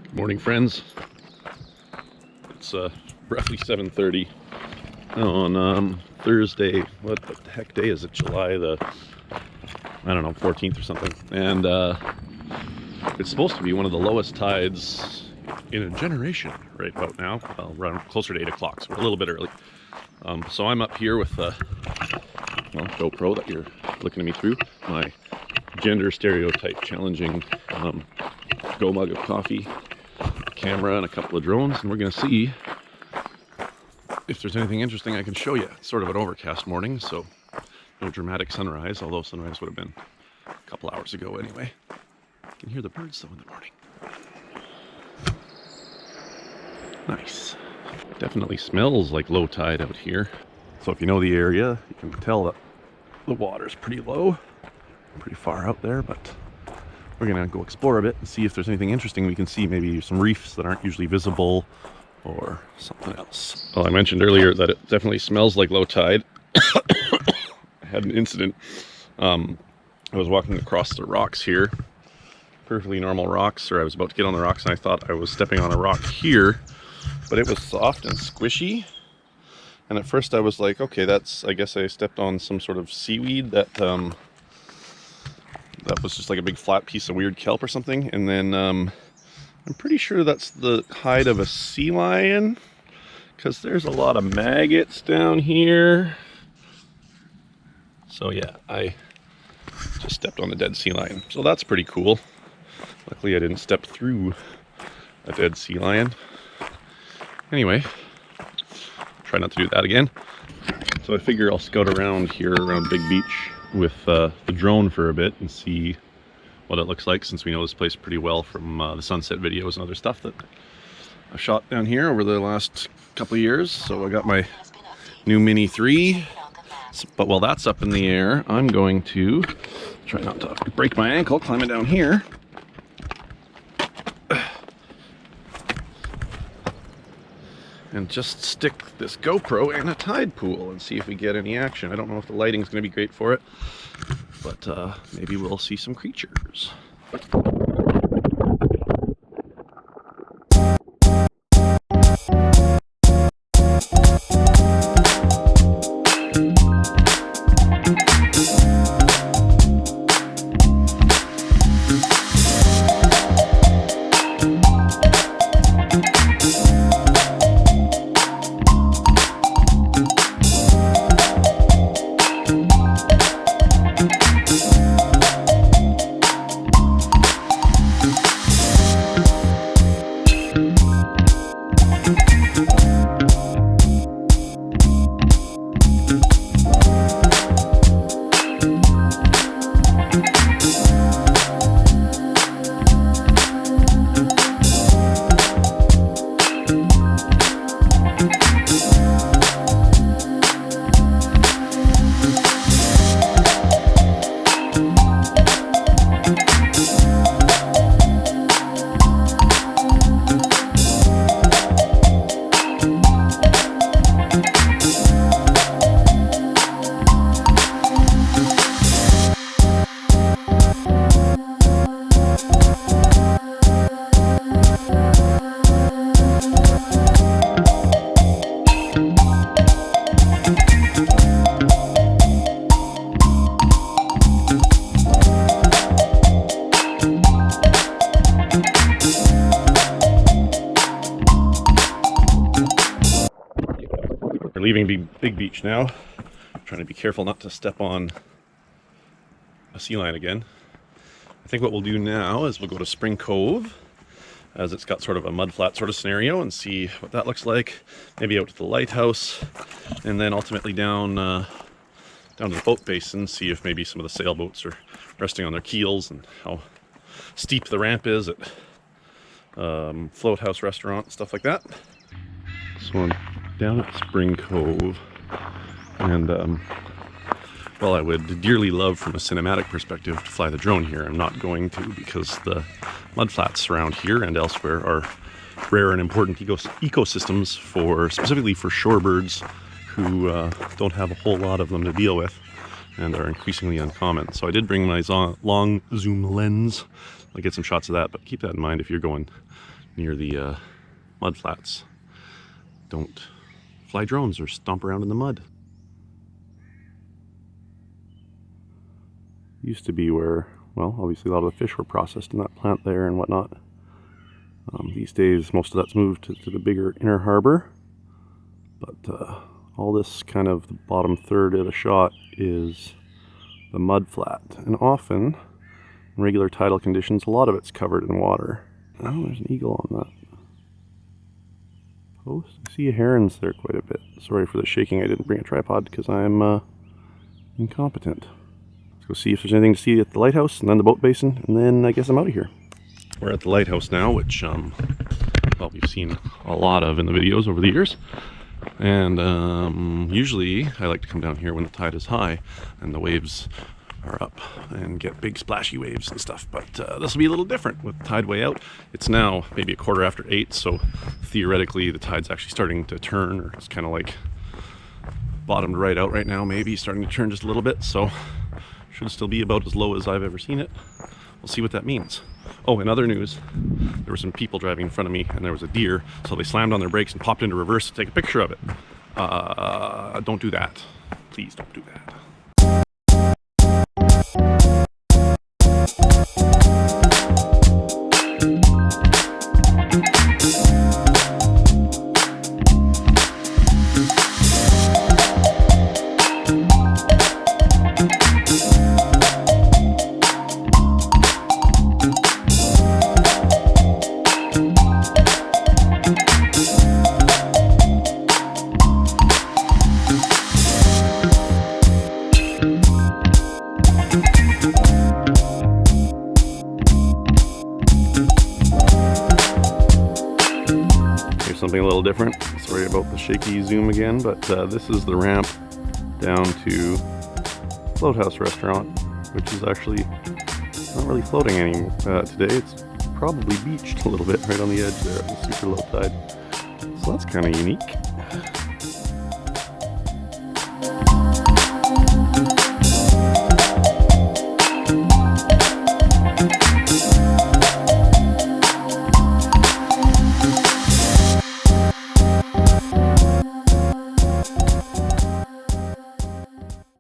Good morning, friends. It's roughly 7:30 on Thursday. What the heck day is it? July the, I don't know, 14th or something. And it's supposed to be one of the lowest tides in a generation right about now. Well, around closer to 8 o'clock, so we're a little bit early. So I'm up here with the GoPro that you're looking at me through, my gender stereotype challenging go mug of coffee, camera, and a couple of drones, and we're going to see if there's anything interesting I can show you. It's sort of an overcast morning, so no dramatic sunrise, although sunrise would have been a couple hours ago anyway. You can hear the birds though in the morning. Nice. Definitely smells like low tide out here. So if you know the area, you can tell that the water's pretty low, pretty far out there, but we're gonna go explore a bit and see if there's anything interesting we can see. Maybe some reefs that aren't usually visible or something else. Well, I mentioned earlier that it definitely smells like low tide. I had an incident. I was walking across the rocks here, perfectly normal rocks, or I was about to get on the rocks and I thought I was stepping on a rock here, but it was soft and squishy. And at first I was like, okay, that's, I guess I stepped on some sort of seaweed that that was just like a big flat piece of weird kelp or something. And then I'm pretty sure that's the hide of a sea lion, because there's a lot of maggots down here. So yeah, I just stepped on the dead sea lion. So that's pretty cool. Luckily I didn't step through a dead sea lion. Anyway, try not to do that again. So I figure I'll scout around here around Big Beach with the drone for a bit and see what it looks like, since we know this place pretty well from the sunset videos and other stuff that I've shot down here over the last couple of years. So I got my new Mini 3, but while that's up in the air, I'm going to try not to break my ankle climbing down here. And just stick this GoPro in a tide pool and see if we get any action. I don't know if the lighting's going to be great for it, but maybe we'll see some creatures. We're leaving Big Beach now. I'm trying to be careful not to step on a sea lion again. I think what we'll do now is we'll go to Spring Cove, as it's got sort of a mudflat sort of scenario, and see what that looks like. Maybe out to the lighthouse, and then ultimately down to the boat basin, see if maybe some of the sailboats are resting on their keels and how steep the ramp is at Float House Restaurant, stuff like that. So I'm down at Spring Cove, and well, I would dearly love from a cinematic perspective to fly the drone here. I'm not going to, because the mudflats around here and elsewhere are rare and important ecosystems for, specifically for shorebirds who don't have a whole lot of them to deal with and are increasingly uncommon. So I did bring my long zoom lens. I'll get some shots of that, but keep that in mind if you're going near the mud flats. Don't fly drones or stomp around in the mud. Used to be where, well, obviously a lot of the fish were processed in that plant there and whatnot. These days, most of that's moved to the bigger inner harbor. But all this kind of the bottom third of the shot is the mud flat. And often, in regular tidal conditions, a lot of it's covered in water. Oh, there's an eagle on that post. I see herons there quite a bit. Sorry for the shaking. I didn't bring a tripod because I'm incompetent. Let's go see if there's anything to see at the lighthouse and then the boat basin, and then I guess I'm out of here. We're at the lighthouse now, which well, we've seen a lot of in the videos over the years. And usually I like to come down here when the tide is high and the waves are up and get big splashy waves and stuff. But this will be a little different with the tide way out. It's now maybe 8:15, so theoretically the tide's actually starting to turn, or it's kind of like bottomed right out right now, maybe starting to turn just a little bit. So should still be about as low as I've ever seen it. We'll see what that means. Oh, in other news, there were some people driving in front of me and there was a deer, so they slammed on their brakes and popped into reverse to take a picture of it. Don't do that. Please don't do that. Something a little different. Sorry about the shaky zoom again, but this is the ramp down to Float House Restaurant, which is actually not really floating any today. It's probably beached a little bit right on the edge there at the super low tide. So that's kind of unique.